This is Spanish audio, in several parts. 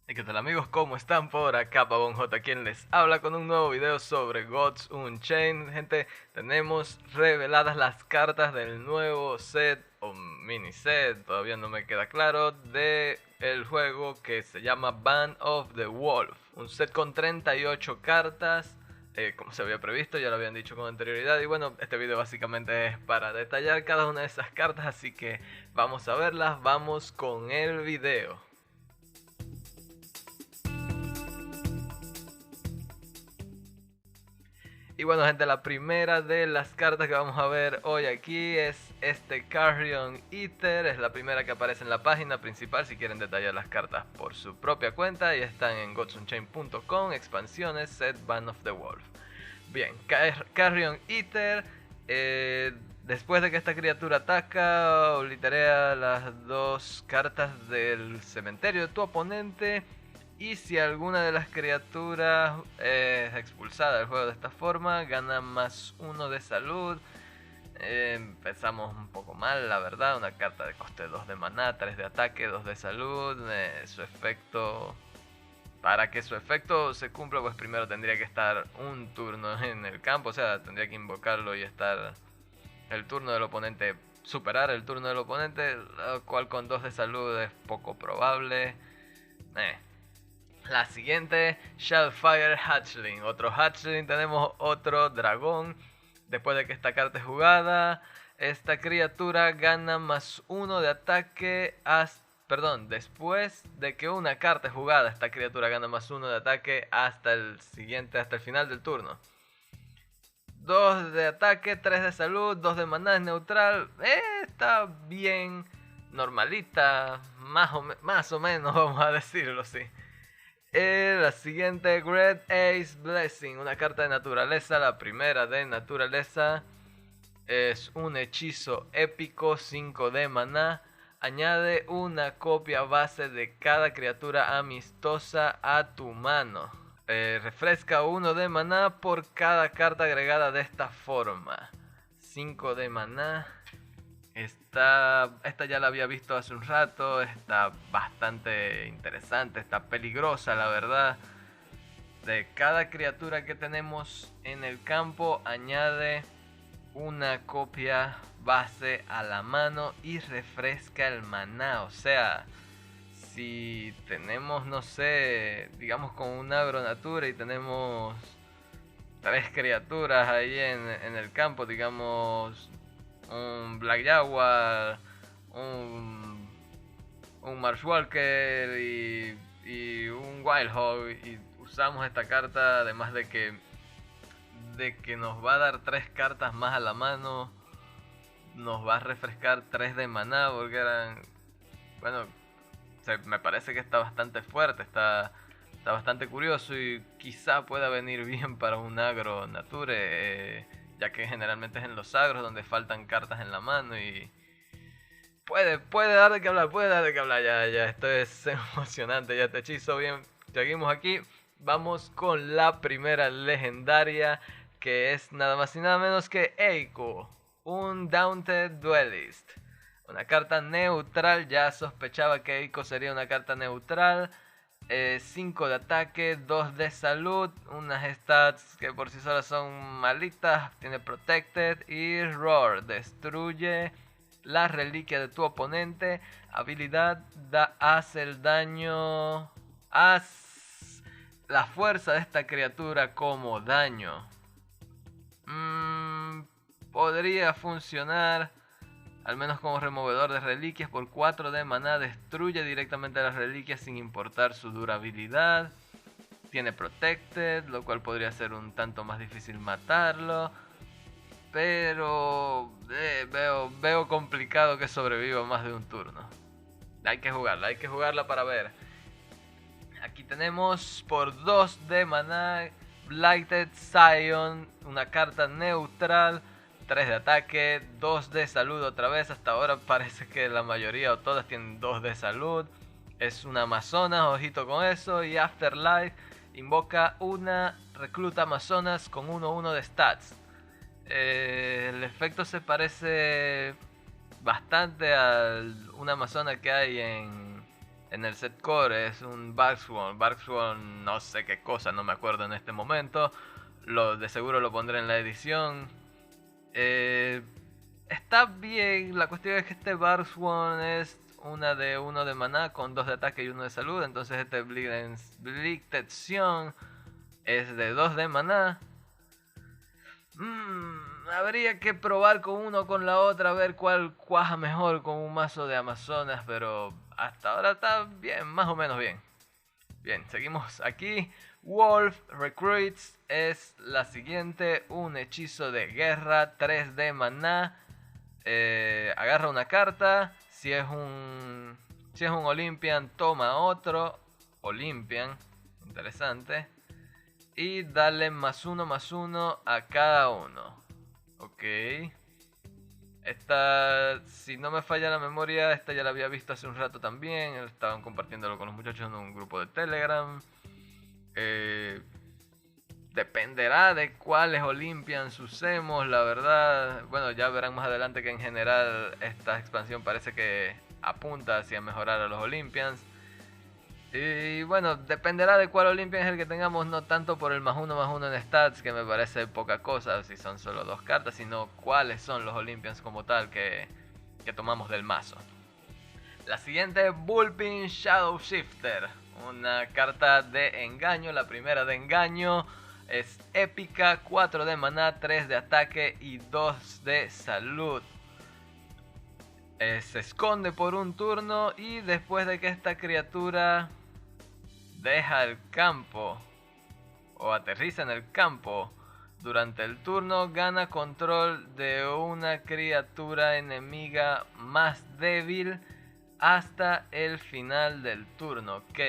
¿Y qué tal amigos? ¿Cómo están? Por acá Pavón J, quien les habla con un nuevo video sobre Gods Unchained. Gente, tenemos reveladas las cartas del nuevo set o mini set, todavía no me queda claro, de el juego que se llama Band of the Wolf. Un set con 38 cartas, como se había previsto, ya lo habían dicho con anterioridad. Y bueno, este video básicamente es para detallar cada una de esas cartas, así que vamos a verlas, vamos con el video. Y bueno gente, la primera de las cartas que vamos a ver hoy aquí es este Carrion Eater. Es la primera que aparece en la página principal si quieren detallar las cartas por su propia cuenta. Y están en godsunchained.com, expansiones, set Band of the Wolf. Bien, Carrion Eater, después de que esta criatura ataca, obliterea las dos cartas del cementerio de tu oponente. Y si alguna de las criaturas es expulsada del juego de esta forma, gana +1 de salud. Empezamos un poco mal, la verdad. Una carta de coste 2 de maná, 3 de ataque, 2 de salud. Su efecto... Para que su efecto se cumpla, pues primero tendría que estar un turno en el campo. O sea, tendría que invocarlo y estar el turno del oponente, superar el turno del oponente, lo cual con 2 de salud es poco probable. La siguiente, Shadowfire Hatchling. Otro Hatchling, tenemos otro dragón. Después de que esta carta es jugada, esta criatura gana +1 de ataque Perdón, después de que una carta es jugada, esta criatura gana +1 de ataque hasta el final del turno. 2 de ataque, 3 de salud, 2 de maná, es neutral. Está bien normalita, más o menos, vamos a decirlo así. La siguiente, Great Ace Blessing, una carta de naturaleza, la primera de naturaleza. Es un hechizo épico, 5 de maná. Añade una copia base de cada criatura amistosa a tu mano. Refresca 1 de maná por cada carta agregada de esta forma. 5 de maná. Esta ya la había visto hace un rato, está bastante interesante, está peligrosa la verdad. De cada criatura que tenemos en el campo añade una copia base a la mano y refresca el maná. O sea, si tenemos, no sé, digamos con un agro natura y tenemos 3 criaturas ahí en el campo, digamos un Black Jaguar, un Marshwalker y un Wildhog, y usamos esta carta, además de que nos va a dar 3 cartas más a la mano, nos va a refrescar 3 de maná, porque eran, bueno, me parece que está bastante fuerte, está bastante curioso y quizá pueda venir bien para un agro nature, ya que generalmente es en los agros donde faltan cartas en la mano y puede dar de qué hablar, ya, esto es emocionante, ya te hechizo bien. Seguimos aquí, vamos con la primera legendaria, que es nada más y nada menos que Eiko, un Daunted Duelist. Una carta neutral, ya sospechaba que Eiko sería una carta neutral. 5 de ataque, 2 de salud, unas stats que por sí solas son malitas. Tiene Protected y Roar, destruye la reliquia de tu oponente. Habilidad, hace el daño, haz la fuerza de esta criatura como daño. Podría funcionar, al menos como removedor de reliquias. Por 4 de maná destruye directamente las reliquias sin importar su durabilidad. Tiene Protected, lo cual podría ser un tanto más difícil matarlo. Pero veo complicado que sobreviva más de un turno. Hay que jugarla para ver. Aquí tenemos por 2 de maná Blighted Scion, una carta neutral. 3 de ataque, 2 de salud otra vez. Hasta ahora parece que la mayoría o todas tienen 2 de salud. Es una Amazonas, ojito con eso. Y Afterlife invoca una recluta Amazonas con 1-1 de stats. El efecto se parece bastante a una Amazona que hay En el set core es un Barksworn no sé qué cosa, no me acuerdo en este momento. De seguro lo pondré en la edición. Está bien, la cuestión es que este Barksworn es una de 1 de maná con 2 de ataque y 1 de salud. Entonces este Blixtension es de 2 de maná. Habría que probar con uno o con la otra, a ver cuál cuaja mejor con un mazo de Amazonas, pero hasta ahora está bien, más o menos bien. Bien, seguimos aquí. Wolf Recruits es la siguiente, un hechizo de guerra, 3 de maná. Agarra una carta, si es un Olympian toma otro Olympian, interesante. Y dale +1/+1 a cada uno. Ok. Esta, si no me falla la memoria, esta ya la había visto hace un rato también. Estaban compartiéndolo con los muchachos en un grupo de Telegram. Dependerá de cuáles Olympians usemos, la verdad. Bueno, ya verán más adelante que en general esta expansión parece que apunta hacia mejorar a los Olympians. Y bueno, dependerá de cuál Olympian es el que tengamos, no tanto por el +1/+1 en stats, que me parece poca cosa si son solo 2 cartas, sino cuáles son los Olympians como tal que tomamos del mazo. La siguiente, Bullpin Shadow Shifter, una carta de engaño, la primera de engaño. Es épica, 4 de maná, 3 de ataque y 2 de salud. Se esconde por un turno y después de que esta criatura deja el campo o aterriza en el campo durante el turno, gana control de una criatura enemiga más débil hasta el final del turno. Ok,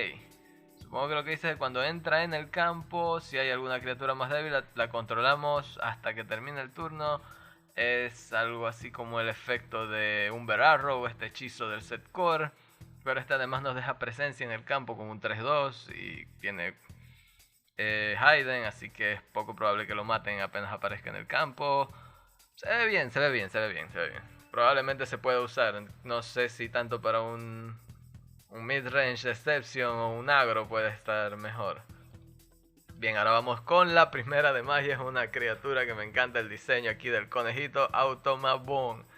supongo que lo que dice es que cuando entra en el campo, si hay alguna criatura más débil, la controlamos hasta que termine el turno. Es algo así como el efecto de Umber Arrow, este hechizo del set core. Pero este además nos deja presencia en el campo con un 3-2 y tiene Hayden, así que es poco probable que lo maten apenas aparezca en el campo. Se ve bien. Probablemente se pueda usar, no sé si tanto para un mid-range Deception o un agro puede estar mejor. Bien, ahora vamos con la primera de magia, es una criatura que me encanta el diseño aquí del conejito, Automabone.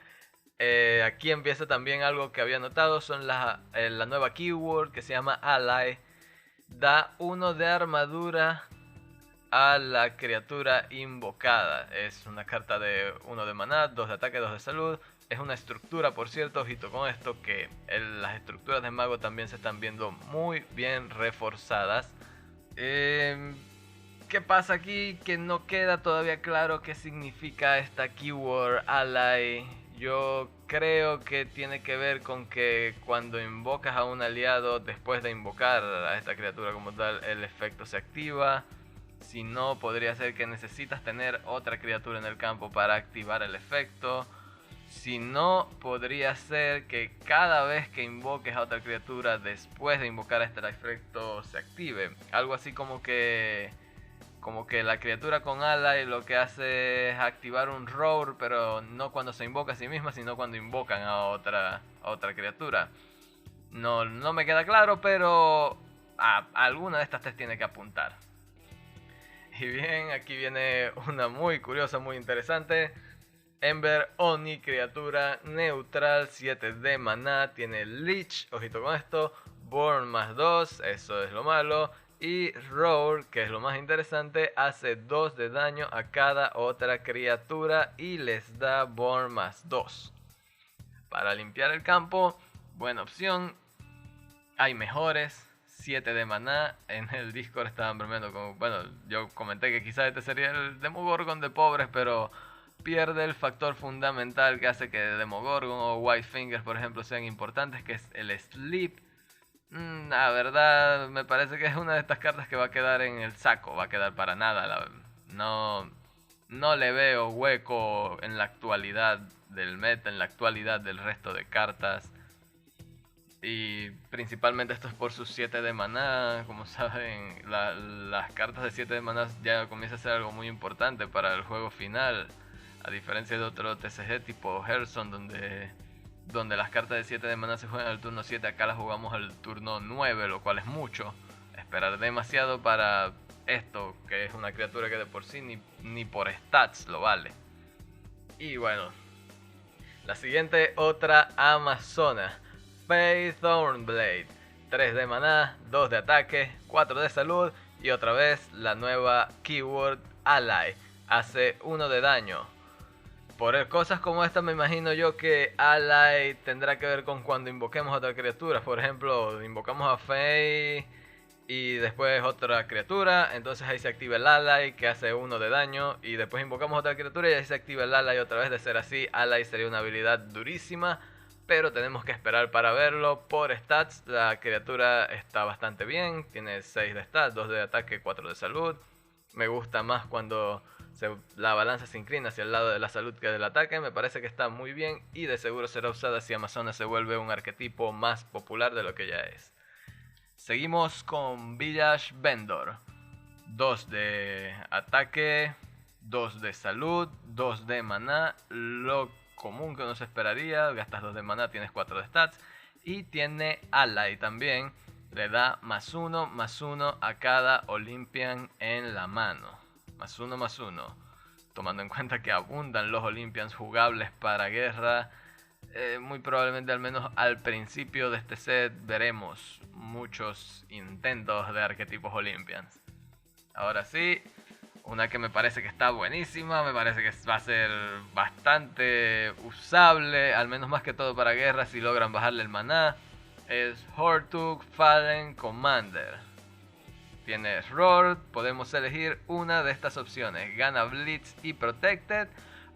Aquí empieza también algo que había notado, son la nueva keyword que se llama Ally. Da 1 de armadura a la criatura invocada. Es una carta de 1 de maná, 2 de ataque, 2 de salud. Es una estructura, por cierto, ojito con esto, que las estructuras de mago también se están viendo muy bien reforzadas. ¿Qué pasa aquí? Que no queda todavía claro qué significa esta keyword Ally. Yo creo que tiene que ver con que cuando invocas a un aliado, después de invocar a esta criatura como tal, el efecto se activa. Si no, podría ser que necesitas tener otra criatura en el campo para activar el efecto. Si no, podría ser que cada vez que invoques a otra criatura después de invocar a este efecto se active. Algo así como que la criatura con Ally lo que hace es activar un roar, pero no cuando se invoca a sí misma, sino cuando invocan a otra criatura. No me queda claro, pero a alguna de estas tres tiene que apuntar. Y bien, aquí viene una muy curiosa, muy interesante. Ember Oni, criatura neutral, 7 de maná, tiene Leech, ojito con esto, Burn +2, eso es lo malo. Y Roar, que es lo más interesante, hace 2 de daño a cada otra criatura y les da Burn +2. Para limpiar el campo, buena opción. Hay mejores. 7 de maná. En el Discord estaban bromeando con... Bueno, yo comenté que quizás este sería el Demogorgon de pobres, pero pierde el factor fundamental que hace que Demogorgon o Whitefinger, por ejemplo, sean importantes, que es el Sleep. La verdad, me parece que es una de estas cartas que va a quedar en el saco, va a quedar para nada. No le veo hueco en la actualidad del meta, en la actualidad del resto de cartas. Y principalmente esto es por sus 7 de maná. Como saben, las cartas de 7 de maná ya comienza a ser algo muy importante para el juego final. A diferencia de otro TCG tipo Hearthstone, donde donde las cartas de 7 de maná se juegan al turno 7, acá las jugamos al turno 9, lo cual es mucho. Esperar demasiado para esto, que es una criatura que de por sí ni por stats lo vale. Y bueno, la siguiente, otra Amazona, Faith Thornblade. 3 de maná, 2 de ataque, 4 de salud y otra vez la nueva keyword Ally. Hace 1 de daño. Por cosas como esta me imagino yo que Ally tendrá que ver con cuando invoquemos a otra criatura. Por ejemplo, invocamos a Faye y después otra criatura, entonces ahí se activa el Ally que hace 1 de daño. Y después invocamos otra criatura y ahí se activa el Ally otra vez. De ser así, Ally sería una habilidad durísima, pero tenemos que esperar para verlo. Por stats, la criatura está bastante bien, tiene 6 de stats, 2 de ataque, 4 de salud. Me gusta más cuando la balanza se inclina hacia el lado de la salud que del ataque. Me parece que está muy bien y de seguro será usada si Amazona se vuelve un arquetipo más popular de lo que ya es. Seguimos con Village Vendor. 2 de ataque, 2 de salud, 2 de maná. Lo común que uno se esperaría. Gastas 2 de maná, tienes 4 de stats. Y tiene Ally también. Le da +1/+1 a cada Olympian en la mano. +1/+1. Tomando en cuenta que abundan los Olympians jugables para guerra, muy probablemente al menos al principio de este set veremos muchos intentos de arquetipos Olympians. Ahora sí, una que me parece que está buenísima, me parece que va a ser bastante usable, al menos más que todo para guerra si logran bajarle el maná, es Hortug Fallen Commander. Tienes Roar, podemos elegir una de estas opciones, gana Blitz y Protected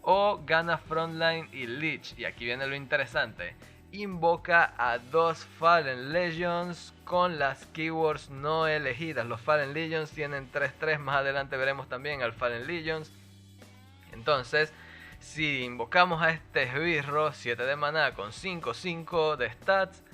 o gana Frontline y Leech. Y aquí viene lo interesante, invoca a 2 Fallen Legions con las keywords no elegidas. Los Fallen Legions tienen 3/3, más adelante veremos también al Fallen Legions. Entonces, si invocamos a este esbirro, 7 de maná con 5/5 de stats,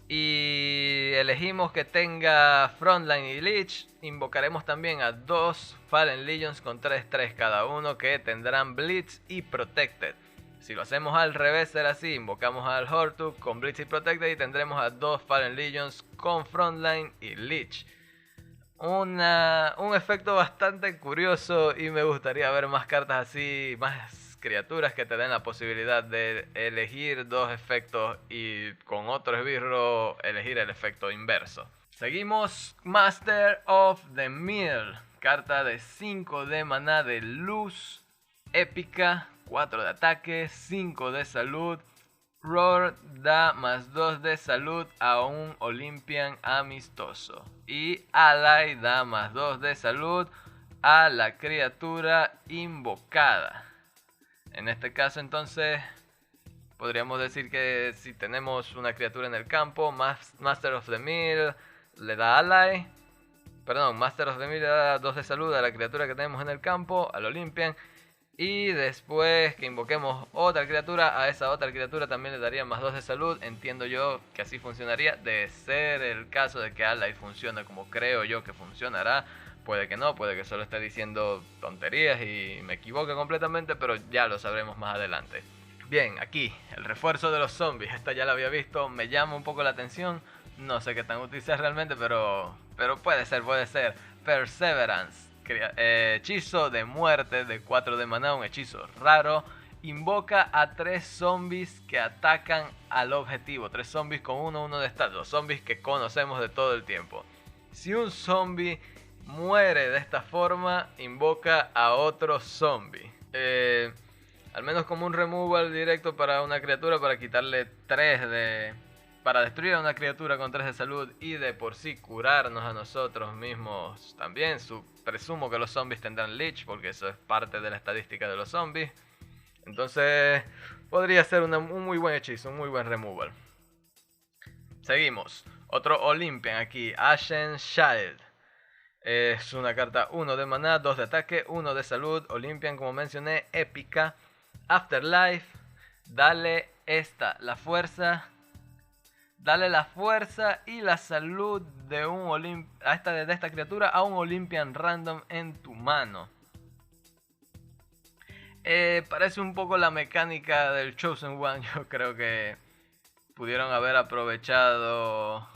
y elegimos que tenga Frontline y Leech, invocaremos también a 2 Fallen Legions con 3/3 cada uno, que tendrán Blitz y Protected. Si lo hacemos al revés será así, invocamos al Hortug con Blitz y Protected y tendremos a 2 Fallen Legions con Frontline y Leech. Un efecto bastante curioso y me gustaría ver más cartas así, más criaturas que te den la posibilidad de elegir 2 efectos y con otro esbirro elegir el efecto inverso. Seguimos, Master of the Mill, carta de 5 de maná de luz, épica, 4 de ataque, 5 de salud. Roar da +2 de salud a un Olympian amistoso. Y Ally da +2 de salud a la criatura invocada. En este caso entonces podríamos decir que si tenemos una criatura en el campo, Master of the Mill le da Ally. Perdón, Master of the Mill le da 2 de salud a la criatura que tenemos en el campo, al Olympian. Y después que invoquemos otra criatura, a esa otra criatura también le daría +2 de salud. Entiendo yo que así funcionaría. De ser el caso de que Ally funcione como creo yo que funcionará, puede que no, puede que solo esté diciendo tonterías y me equivoque completamente, pero ya lo sabremos más adelante. Bien, aquí, el refuerzo de los zombies. Esta ya la había visto, me llama un poco la atención. No sé qué tan útil sea realmente, pero puede ser. Perseverance. Hechizo de muerte de 4 de maná, un hechizo raro. Invoca a 3 zombies que atacan al objetivo. 3 zombies con 1/1 de stats. Los zombies que conocemos de todo el tiempo. Si un zombie muere de esta forma, invoca a otro zombie. Al menos como un removal directo para una criatura, para quitarle 3 de... para destruir a una criatura con 3 de salud y de por sí curarnos a nosotros mismos también. Presumo que los zombies tendrán Leech, porque eso es parte de la estadística de los zombies. Entonces podría ser un muy buen hechizo, un muy buen removal. Seguimos. Otro Olympian aquí, Ashen Child. Es una carta 1 de maná, 2 de ataque, 1 de salud. Olympian, como mencioné, épica. Afterlife. Dale la fuerza. Dale la fuerza y la salud de esta criatura a un Olympian random en tu mano. Parece un poco la mecánica del Chosen One. Yo creo que pudieron haber aprovechado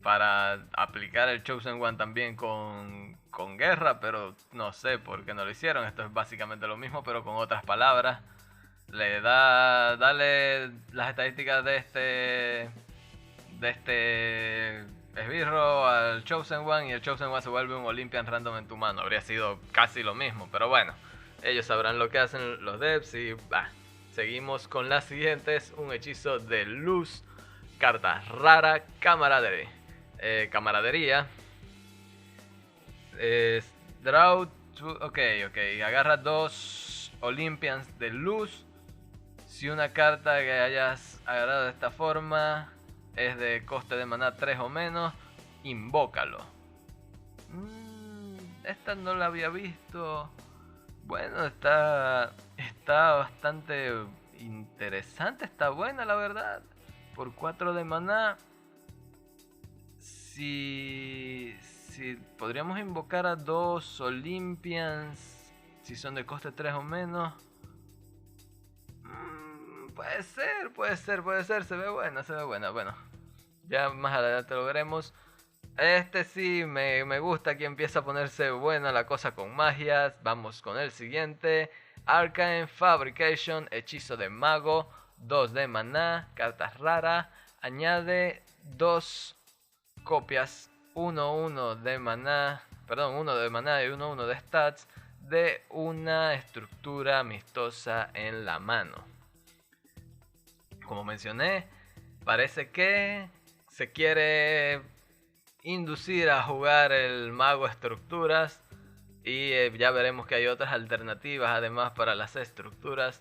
para aplicar el Chosen One también con guerra, pero no sé por qué no lo hicieron. Esto es básicamente lo mismo, pero con otras palabras. Dale las estadísticas de este esbirro al Chosen One y el Chosen One se vuelve un Olympian random en tu mano. Habría sido casi lo mismo, pero bueno, ellos sabrán lo que hacen los devs y bah. Seguimos con las siguientes. Un hechizo de luz, carta rara, camaradería. Draw, ok, agarra 2 Olympians de luz. Si una carta que hayas agarrado de esta forma es de coste de maná 3 o menos, invócalo. Esta no la había visto. Bueno, está bastante interesante, está buena la verdad. Por 4 de maná, si podríamos invocar a 2 Olympians, si son de coste 3 o menos. Puede ser, se ve buena. Bueno, ya más adelante lo veremos. Este sí me gusta, aquí empieza a ponerse buena la cosa con magias. Vamos con el siguiente. Arcane Fabrication, hechizo de mago, 2 de maná, cartas raras. Añade 2 copias, 1 de maná, perdón, 1 de maná y 1 de stats de una estructura amistosa en la mano. Como mencioné, parece que se quiere inducir a jugar el mago estructuras y ya veremos que hay otras alternativas además para las estructuras,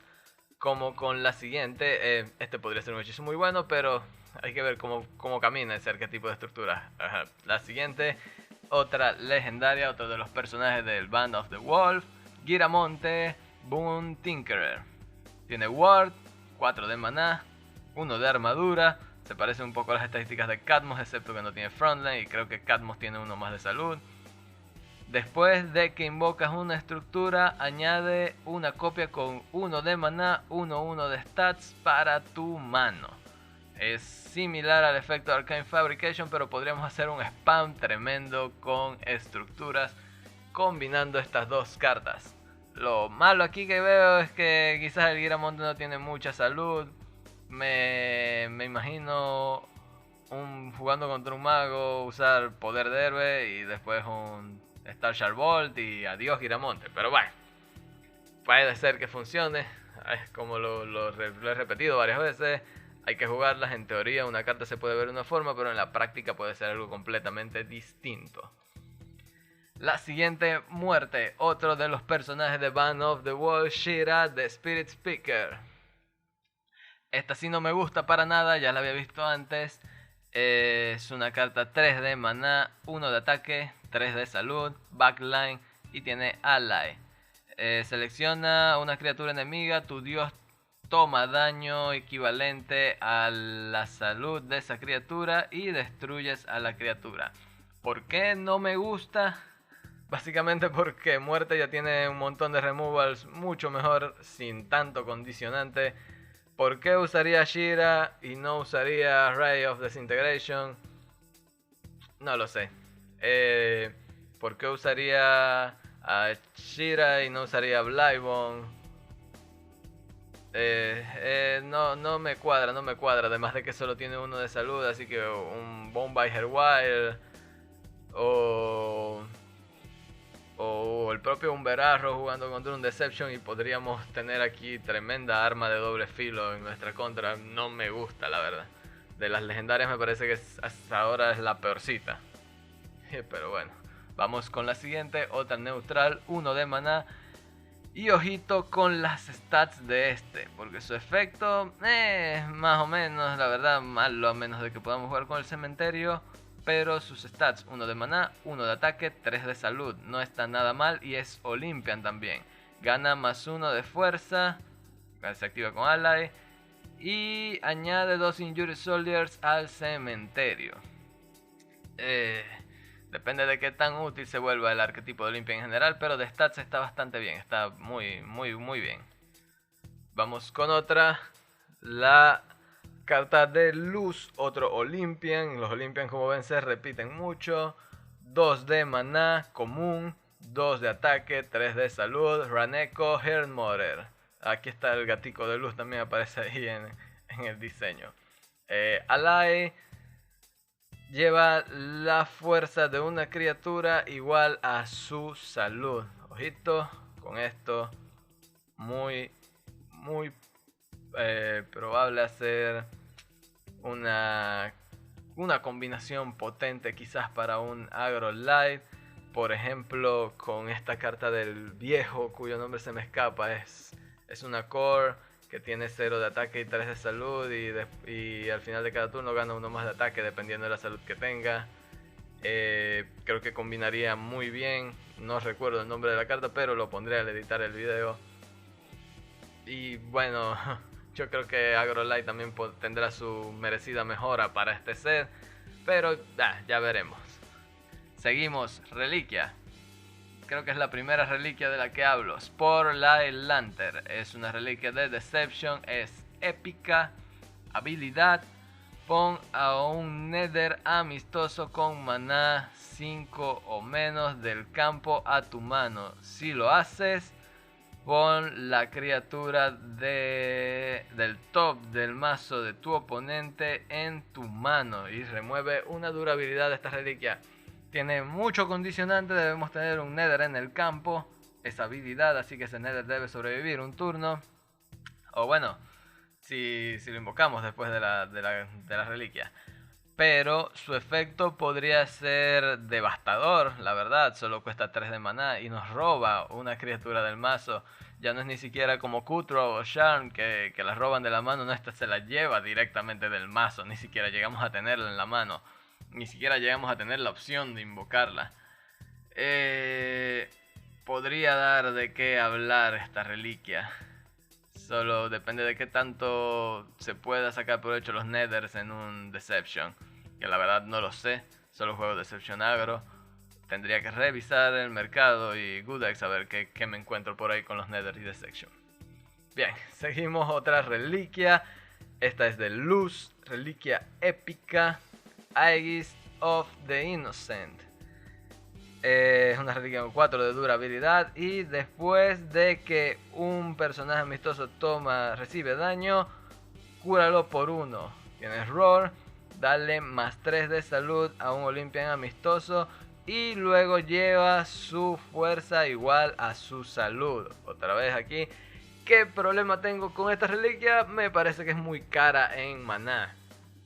como con la siguiente. Este podría ser un hechizo muy bueno, pero hay que ver cómo camina ese arquetipo de estructura. La siguiente, otra legendaria, otro de los personajes del Band of the Wolf, Giramonte Boon Tinkerer. Tiene ward, 4 de maná, 1 de armadura. Se parece un poco a las estadísticas de Cadmos, excepto que no tiene frontline y creo que Cadmos tiene 1 más de salud. Después de que invocas una estructura, añade una copia con 1 de maná, 1 de stats para tu mano. Es similar al efecto de Arcane Fabrication, pero podríamos hacer un spam tremendo con estructuras combinando estas 2 cartas. Lo malo aquí que veo es que quizás el Giramonte no tiene mucha salud. Me imagino jugando contra un mago, usar poder de héroe y después un Star Shard Bolt y adiós Giramonte. Pero bueno, puede ser que funcione. Como lo he repetido varias veces, hay que jugarlas. En teoría una carta se puede ver de una forma, pero en la práctica puede ser algo completamente distinto. La siguiente, muerte, otro de los personajes de Band of the Wolf, Shira, The Spirit Speaker. Esta sí no me gusta para nada, ya la había visto antes. Es una carta 3 de maná, 1 de ataque, 3 de salud, backline y tiene ally. Selecciona una criatura enemiga, tu dios toma daño equivalente a la salud de esa criatura y destruyes a la criatura. ¿Por qué no me gusta? Básicamente porque muerte ya tiene un montón de removals mucho mejor sin tanto condicionante. ¿Por qué usaría Shira y no usaría Ray of Disintegration? No lo sé. ¿Por qué usaría a Shira y no usaría Blightbone? No me cuadra. Además de que solo tiene 1 de salud, así que un Bone by Her Wild o el propio Umberarro jugando contra un Deception y podríamos tener aquí tremenda arma de doble filo en nuestra contra. No me gusta, la verdad. De las legendarias me parece que hasta ahora es la peorcita. Pero bueno, vamos con la siguiente. Otra neutral, 1 de maná. Y ojito con las stats de este, porque su efecto más o menos, la verdad, malo, a menos de que podamos jugar con el cementerio. Pero sus stats, 1 de maná, 1 de ataque, 3 de salud. No está nada mal y es Olympian también. Gana +1 de fuerza, se activa con ally. Y añade 2 Injured Soldiers al cementerio. Depende de qué tan útil se vuelva el arquetipo de Olympian en general, pero de stats está bastante bien, está muy bien. Vamos con otra, la Carta de luz, otro Olympian. Los Olympian, como ven, se repiten mucho. 2 de maná, común. 2 de ataque, 3 de salud. Raneko, Hermother. Aquí está el gatico de luz, también aparece ahí en el diseño. Ally lleva la fuerza de una criatura igual a su salud. Ojito con esto. Muy probable hacer una combinación potente quizás para un agro light. Por ejemplo, con esta carta del viejo, cuyo nombre se me escapa. Es una core que tiene 0 de ataque y 3 de salud, y al final de cada turno gana 1 más de ataque dependiendo de la salud que tenga. Creo que combinaría muy bien. No recuerdo el nombre de la carta, pero lo pondré al editar el video. Y bueno, yo creo que Agrolight también tendrá su merecida mejora para este set, pero ya veremos. Seguimos, reliquia. Creo que es la primera reliquia de la que hablo. Spore Light Lantern. Es una reliquia de Deception. Es épica. Habilidad. Pon a un Nether amistoso con maná 5 o menos del campo a tu mano. Si lo haces, pon la criatura del top del mazo de tu oponente en tu mano y remueve una durabilidad de esta reliquia. Tiene mucho condicionante, debemos tener un Nether en el campo, esa habilidad, así que ese Nether debe sobrevivir un turno. O bueno, si lo invocamos después de la reliquia. Pero su efecto podría ser devastador, la verdad. Solo cuesta 3 de maná y nos roba una criatura del mazo. Ya no es ni siquiera como Cutthroat o Charm que las roban de la mano. No, esta se la lleva directamente del mazo. Ni siquiera llegamos a tenerla en la mano. Ni siquiera llegamos a tener la opción de invocarla. Podría dar de qué hablar esta reliquia. Solo depende de qué tanto se pueda sacar provecho los Nethers en un Deception. Que la verdad no lo sé. Solo juego Deception Agro. Tendría que revisar el mercado y Goodex a ver qué me encuentro por ahí con los Nether y Deception. Bien, seguimos otra reliquia. Esta es de luz. Reliquia épica. Aegis of the Innocent. Es una reliquia con 4 de durabilidad. Y después de que un personaje amistoso recibe daño, cúralo por 1. Tienes Roar. Dale más 3 de salud a un Olympian amistoso. Y luego lleva su fuerza igual a su salud. Otra vez aquí. ¿Qué problema tengo con esta reliquia? Me parece que es muy cara en maná.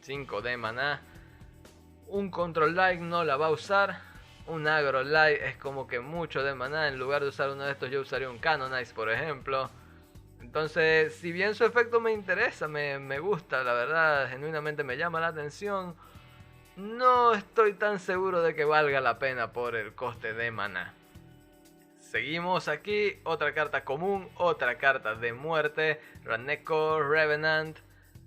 5 de maná. Un Control Light no la va a usar. Un Agro Light es como que mucho de maná. En lugar de usar uno de estos, yo usaría un Canonize, por ejemplo. Entonces, si bien su efecto me interesa, me gusta, la verdad, genuinamente me llama la atención, no estoy tan seguro de que valga la pena por el coste de maná. Seguimos aquí, otra carta común, otra carta de muerte. Raneko Revenant,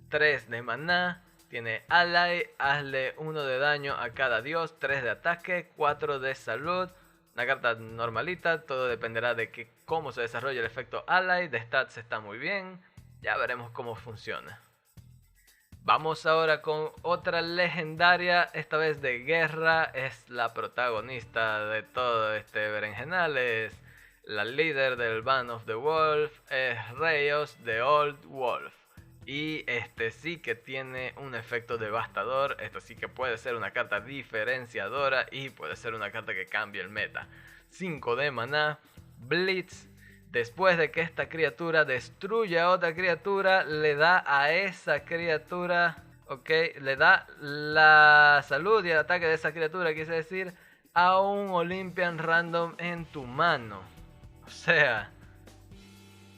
3 de maná. Tiene Ally, hazle 1 de daño a cada dios, 3 de ataque, 4 de salud. Una carta normalita, todo dependerá de cómo se desarrolla el efecto Ally. De stats está muy bien, ya veremos cómo funciona. Vamos ahora con otra legendaria, esta vez de guerra. Es la protagonista de todo este berenjenal, es la líder del Band of the Wolf, es Reyos de Old Wolf. Y este sí que tiene un efecto devastador. Esto sí que puede ser una carta diferenciadora y puede ser una carta que cambie el meta. 5 de maná, Blitz. Después de que esta criatura destruya a otra criatura, le da a esa criatura, le da la salud y el ataque de esa criatura, quise decir, a un Olympian random en tu mano. O sea,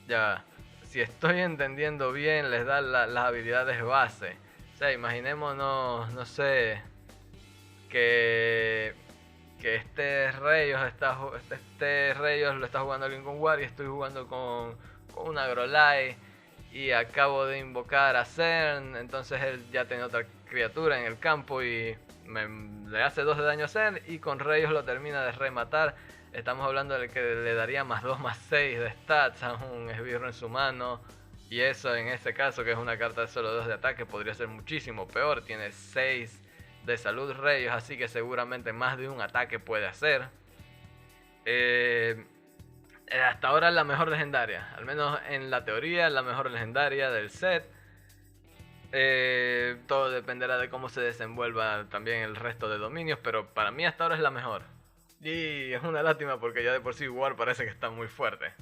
ya, si estoy entendiendo bien, les da las habilidades base. O sea, imaginémonos, no sé, que este Reyos lo está jugando alguien con War y estoy jugando con un Agrolight y acabo de invocar a Cern. Entonces él ya tiene otra criatura en el campo y le hace 2 de daño a Cern y con Reyos lo termina de rematar. Estamos hablando de que le daría más 2 más 6 de stats a un esbirro en su mano. Y eso en este caso, que es una carta de solo 2 de ataque, podría ser muchísimo peor. Tiene 6 de salud rayos, así que seguramente más de un ataque puede hacer. Hasta ahora es la mejor legendaria, al menos en la teoría, la mejor legendaria del set. Todo dependerá de cómo se desenvuelva también el resto de dominios, pero para mí hasta ahora es la mejor. Y es una lástima porque ya de por sí War parece que está muy fuerte.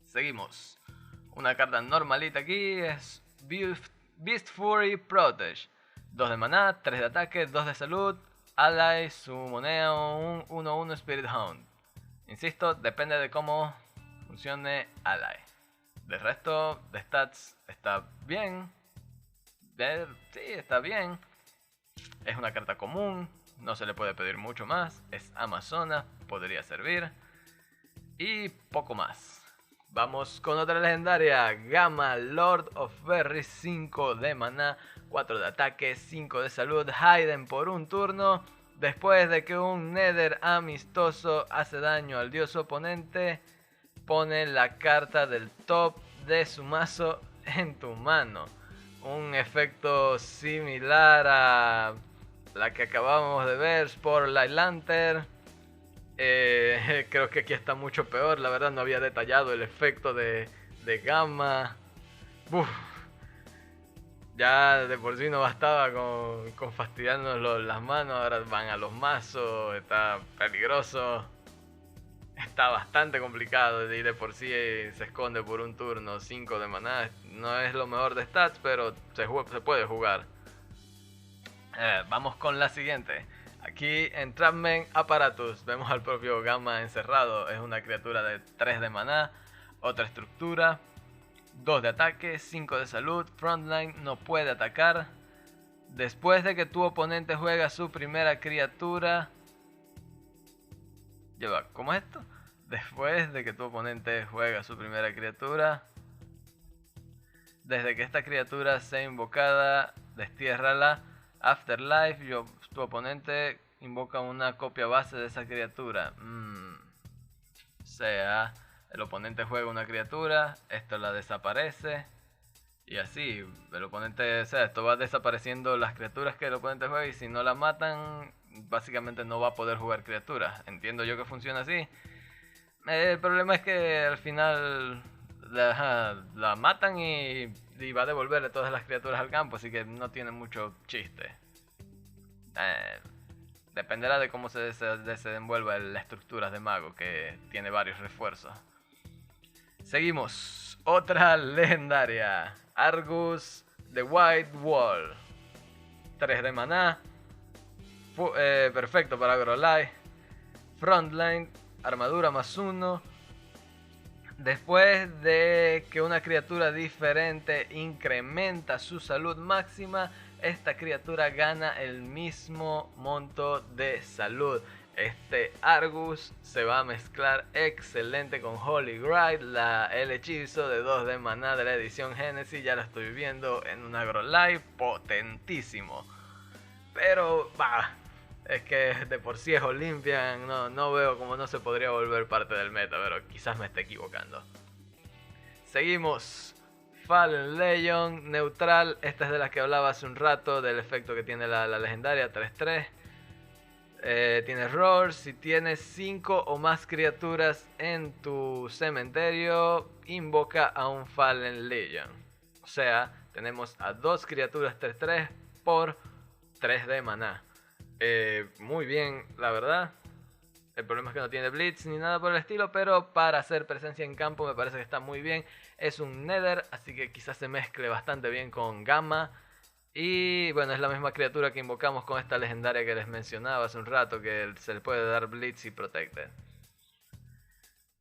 Seguimos. Una carta normalita aquí es Beast Fury Protege. 2 de maná, 3 de ataque, 2 de salud. Ally, su moneda, un 1-1 Spirit Hound. Insisto, depende de cómo funcione Ally. Del resto de stats está bien. Sí, está bien. Es una carta común, no se le puede pedir mucho más. Es Amazona, podría servir. Y poco más. Vamos con otra legendaria. Gamma Lord of Berries, 5 de maná, 4 de ataque, 5 de salud. Hiden por un turno. Después de que un Nether amistoso hace daño al dios oponente, pone la carta del top de su mazo en tu mano. Un efecto similar a la que acabamos de ver, Spotlight Lantern. Creo que aquí está mucho peor, la verdad no había detallado el efecto de Gamma. Uf, ya de por sí no bastaba con fastidiarnos las manos, ahora van a los mazos, está peligroso. Está bastante complicado y de por sí se esconde por un turno 5 de maná. No es lo mejor de stats, pero se puede jugar. Vamos con la siguiente. Aquí en Trapman Apparatus vemos al propio Gamma encerrado. Es una criatura de 3 de maná, otra estructura, 2 de ataque, 5 de salud. Frontline, no puede atacar. Después de que tu oponente juega su primera criatura... Lleva, ¿cómo es esto? Después de que tu oponente juega su primera criatura, desde que esta criatura sea invocada, destiérrala. Afterlife, tu oponente invoca una copia base de esa criatura. O sea, el oponente juega una criatura, esto la desaparece. Y así, el oponente, o sea, esto va desapareciendo las criaturas que el oponente juega y si no la matan, básicamente no va a poder jugar criaturas. Entiendo yo que funciona así. El problema es que al final la matan y va a devolverle todas las criaturas al campo, así que no tiene mucho chiste. Dependerá de cómo se desenvuelva la estructura de mago, que tiene varios refuerzos. Seguimos. Otra legendaria. Argus The White Wall. 3 de maná. Perfecto para Agrolite. Frontline. Armadura +1. Después de que una criatura diferente incrementa su salud máxima, esta criatura gana el mismo monto de salud. Este Argus se va a mezclar excelente con Holy Grail, el hechizo de 2 de maná de la edición Genesis. Ya lo estoy viendo en un Agrolite potentísimo. Pero, es que de por sí es Olympian, no veo cómo no se podría volver parte del meta, pero quizás me esté equivocando. Seguimos. Fallen Legion, neutral. Esta es de las que hablaba hace un rato, del efecto que tiene la legendaria 3-3. Tiene Roar. Si tienes 5 o más criaturas en tu cementerio, invoca a un Fallen Legion. O sea, tenemos a 2 criaturas 3-3 por 3 de maná. Muy bien, la verdad. El problema es que no tiene Blitz ni nada por el estilo, pero para hacer presencia en campo me parece que está muy bien. Es un Nether, así que quizás se mezcle bastante bien con Gamma. Y bueno, es la misma criatura que invocamos con esta legendaria que les mencionaba hace un rato, que se le puede dar Blitz y Protected.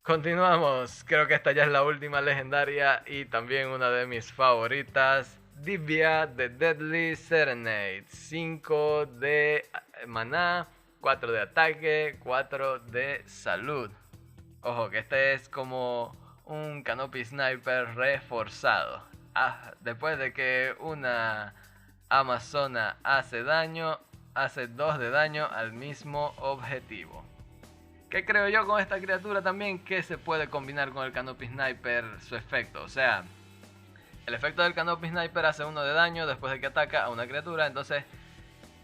Continuamos, creo que esta ya es la última legendaria y también una de mis favoritas. Divya The Deadly Serenade. 5 de maná, 4 de ataque, 4 de salud. Ojo que este es como un Canopy Sniper reforzado. Después de que una Amazona hace daño, hace 2 de daño al mismo objetivo. ¿Qué creo yo con esta criatura también? Que se puede combinar con el Canopy Sniper su efecto. O sea, El efecto del Canopy Sniper hace 1 de daño después de que ataca a una criatura. Entonces,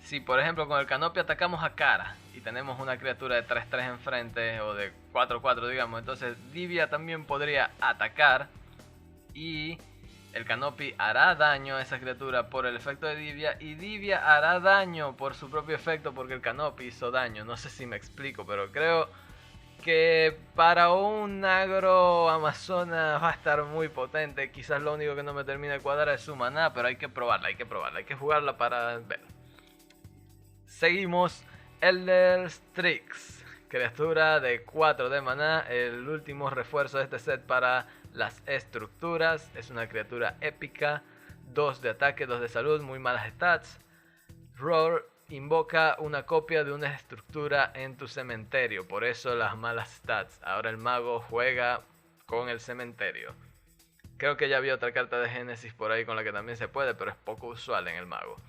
si por ejemplo con el Canopy atacamos a cara y tenemos una criatura de 3-3 enfrente o de 4-4 digamos, entonces Divia también podría atacar y el Canopy hará daño a esa criatura por el efecto de Divia y Divia hará daño por su propio efecto porque el Canopy hizo daño. No sé si me explico, pero creo que para un agro amazona va a estar muy potente. Quizás lo único que no me termina de cuadrar es su maná, pero hay que probarla, hay que jugarla para ver. Seguimos Elder Strix, criatura de 4 de maná, el último refuerzo de este set para las estructuras. Es una criatura épica, 2 de ataque, 2 de salud, muy malas stats. Roar invoca una copia de una estructura en tu cementerio, por eso las malas stats. Ahora el mago juega con el cementerio. Creo que ya había otra carta de Génesis por ahí con la que también se puede, pero es poco usual en el mago.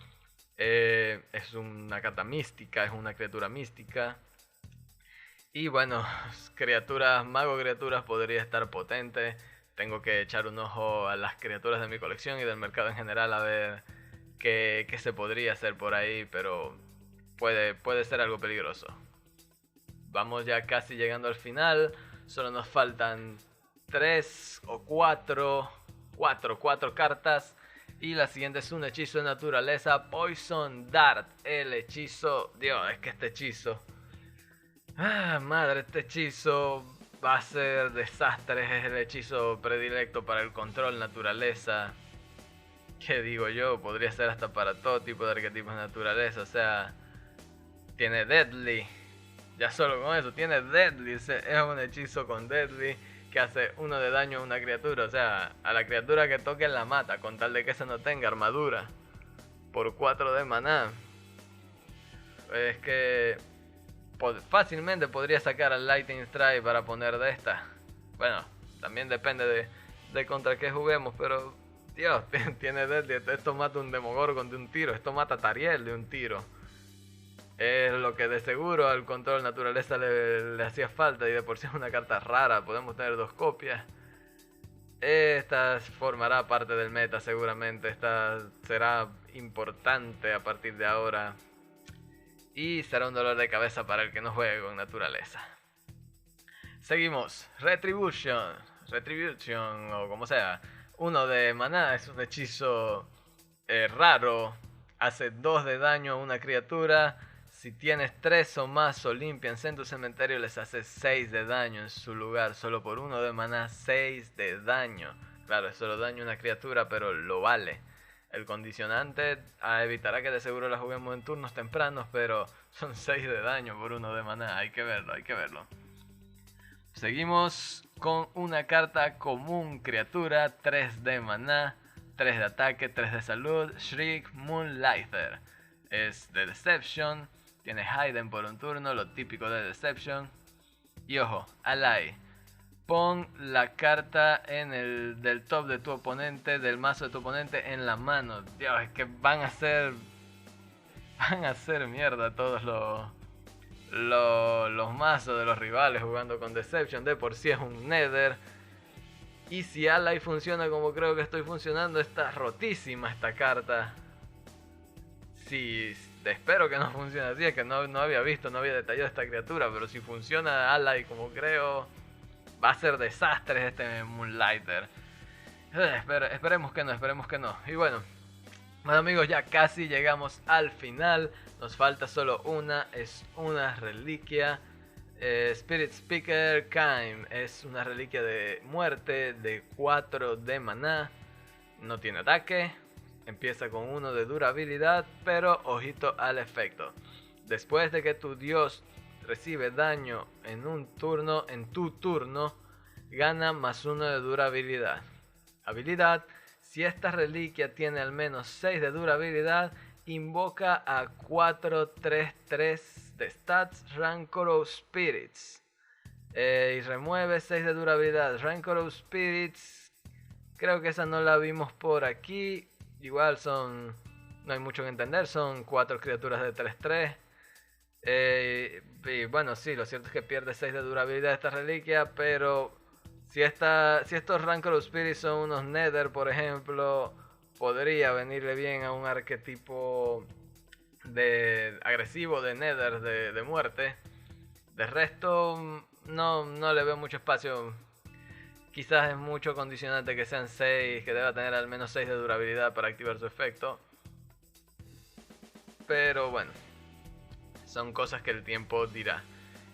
Es una carta mística, es una criatura mística. Y bueno, mago criaturas podría estar potente. Tengo que echar un ojo a las criaturas de mi colección y del mercado en general a ver qué se podría hacer por ahí, pero puede ser algo peligroso. Vamos ya casi llegando al final. Solo nos faltan 3 o 4 cartas. Y la siguiente es un hechizo de naturaleza, Poison Dart. El hechizo, Dios, es que este hechizo... madre, este hechizo va a ser desastre. Es el hechizo predilecto para el control naturaleza. ¿Qué digo yo? Podría ser hasta para todo tipo de arquetipos de naturaleza. O sea, tiene Deadly. Ya solo con eso, tiene Deadly. Es un hechizo con Deadly que hace 1 de daño a una criatura. O sea, a la criatura que toque la mata, con tal de que esa no tenga armadura. Por 4 de maná. Es que fácilmente podría sacar al Lightning Strike para poner de esta. Bueno, también depende de contra qué juguemos, pero... Dios, tiene Deadly. Esto mata un Demogorgon de un tiro. Esto mata a Tariel de un tiro. Es lo que de seguro al control naturaleza le hacía falta. Y de por sí es una carta rara. Podemos tener 2 copias. Esta formará parte del meta seguramente. Esta será importante a partir de ahora. Y será un dolor de cabeza para el que no juegue con naturaleza. Seguimos. Retribution. Retribution o como sea. 1 de maná, es un hechizo raro. Hace 2 de daño a una criatura. Si tienes 3 o más Olympians en tu cementerio, les hace 6 de daño en su lugar. Solo por 1 de maná, 6 de daño. Claro, es solo daño a una criatura, pero lo vale. El condicionante evitará que de seguro la juguemos en turnos tempranos, pero son 6 de daño por 1 de maná. Hay que verlo, hay que verlo. Seguimos con una carta común criatura, 3 de maná, 3 de ataque, 3 de salud, Shriek Moonlighter. Es de Deception, tiene Hidden por un turno, lo típico de Deception. Y ojo, ally, pon la carta del top de tu oponente, del mazo de tu oponente en la mano. Dios, es que van a hacer mierda todos los mazos de los rivales jugando con Deception. De por sí es un Nether. Y si Ally funciona como creo que estoy funcionando, está rotísima esta carta. Sí, espero que no funcione así. Es que no había visto, no había detallado esta criatura. Pero si funciona Ally como creo, va a ser desastre este Moonlighter. Esperemos que no. Y bueno amigos, ya casi llegamos al final. Nos falta solo una, es una reliquia. Spirit Speaker Kaim es una reliquia de muerte de 4 de maná. No tiene ataque. Empieza con 1 de durabilidad, pero ojito al efecto. Después de que tu dios recibe daño en tu turno, gana más 1 de durabilidad. Habilidad: si esta reliquia tiene al menos 6 de durabilidad, invoca a 4/3/3 de stats Rancor of Spirits. Y remueve 6 de durabilidad. Rancor of Spirits, creo que esa no la vimos por aquí. Igual no hay mucho que entender, son 4 criaturas de 3/3. Y bueno, sí, lo cierto es que pierde 6 de durabilidad esta reliquia, pero Si estos Rancor of Spirit son unos Nether, por ejemplo, podría venirle bien a un arquetipo de agresivo de Nether, de muerte. De resto, no le veo mucho espacio. Quizás es mucho condicionante que sean 6, que deba tener al menos 6 de durabilidad para activar su efecto. Pero bueno, son cosas que el tiempo dirá.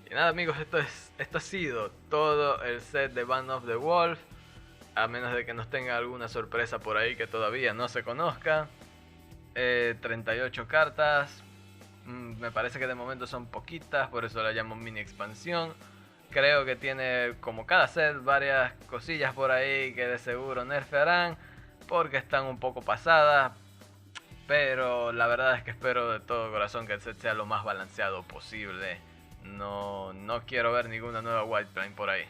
Y nada amigos, esto ha sido todo el set de Band of the Wolf. A menos de que nos tenga alguna sorpresa por ahí que todavía no se conozca. 38 cartas. Me parece que de momento son poquitas, por eso la llamo mini expansión. Creo que tiene, como cada set, varias cosillas por ahí que de seguro nerfearán, porque están un poco pasadas. Pero la verdad es que espero de todo corazón que el set sea lo más balanceado posible. No quiero ver ninguna nueva White Plane por ahí.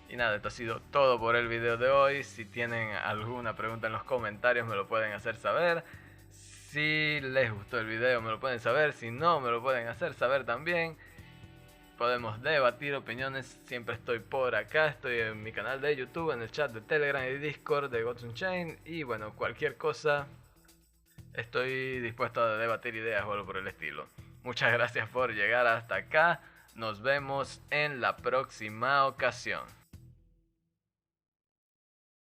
Y nada, esto ha sido todo por el video de hoy. Si tienen alguna pregunta en los comentarios me lo pueden hacer saber. Si les gustó el video me lo pueden saber. Si no, me lo pueden hacer saber también. Podemos debatir opiniones. Siempre estoy por acá. Estoy en mi canal de YouTube, en el chat de Telegram y Discord de Gods Unchained. Y bueno, cualquier cosa, estoy dispuesto a debatir ideas o algo por el estilo. Muchas gracias por llegar hasta acá. Nos vemos en la próxima ocasión.